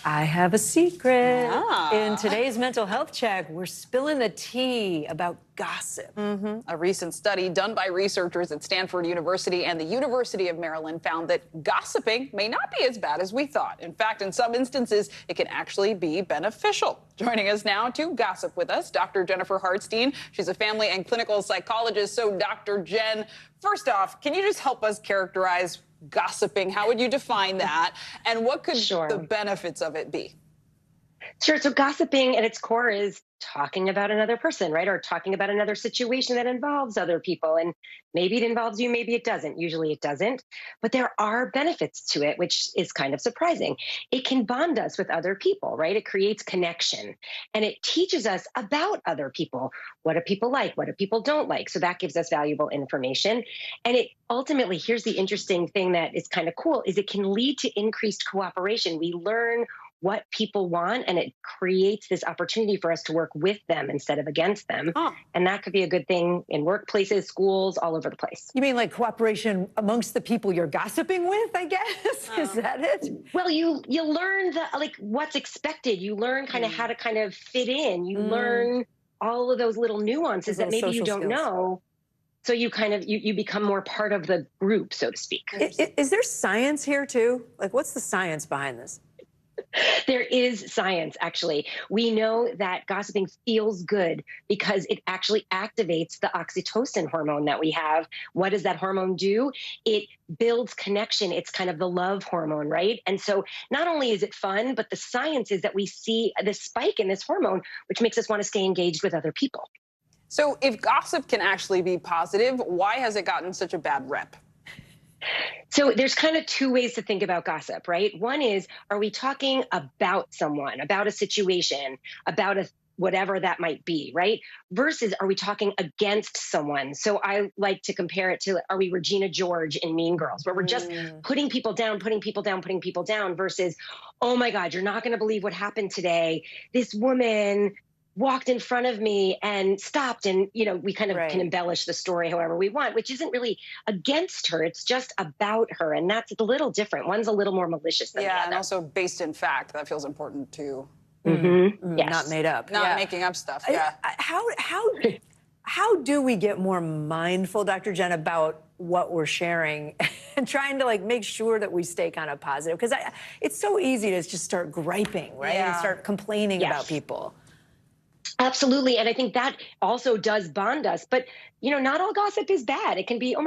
I have a secret. Ah. In today's mental health check, we're spilling the tea about gossip. A recent study done by researchers at Stanford University and the University of Maryland found that gossiping may not be as bad as we thought. In fact, in some instances, it can actually be beneficial. Joining us now to gossip with us, Dr. Jennifer Hartstein. She's a family and clinical psychologist. So, Dr. Jen, first off, can you just help us characterize gossiping? How would you define that? And what could the benefits of it be? Sure. So gossiping at its core is talking about another person, right? Or talking about another situation that involves other people. And maybe it involves you, maybe it doesn't. Usually it doesn't. But there are benefits to it, which is kind of surprising. It can bond us with other people, right? It creates connection and it teaches us about other people. What do people like? What do people don't like? So that gives us valuable information. And it ultimately, here's the interesting thing that is kind of cool, is it can lead to increased cooperation. We learn what people want, and it creates this opportunity for us to work with them instead of against them. And that could be a good thing in workplaces, schools, all over the place. You mean like cooperation amongst the people you're gossiping with, I guess? Is that it? Well, you learn what's expected. You learn kind of how to kind of fit in. You learn all of those little nuances that maybe you don't know. So you kind of, you become more part of the group, so to speak. Is there science here too? Like, what's the science behind this? There is science, actually. We know that gossiping feels good because it actually activates the oxytocin hormone that we have. What does that hormone do? It builds connection. It's kind of the love hormone, right? And so not only is it fun, but the science is that we see this spike in this hormone, which makes us want to stay engaged with other people. So if gossip can actually be positive, why has it gotten such a bad rep? So there's kind of two ways to think about gossip, right? One is, are we talking about someone, about a situation, about whatever that might be, right? Versus, are we talking against someone? So I like to compare it to, are we Regina George in Mean Girls, where we're just putting people down, putting people down, putting people down, versus, oh my God, you're not going to believe what happened today. This woman walked in front of me and stopped, and we kind of can embellish the story however we want, which isn't really against her, it's just about her, and that's a little different. One's a little more malicious than the other. And also based in fact. That feels important too. Yes. Not made up. Not making up stuff. How do we get more mindful, Dr. Jen, about what we're sharing and trying to make sure that we stay kind of positive? Because it's so easy to just start griping, right? And start complaining about people. Absolutely. And I think that also does bond us. But, not all gossip is bad. It can be, oh my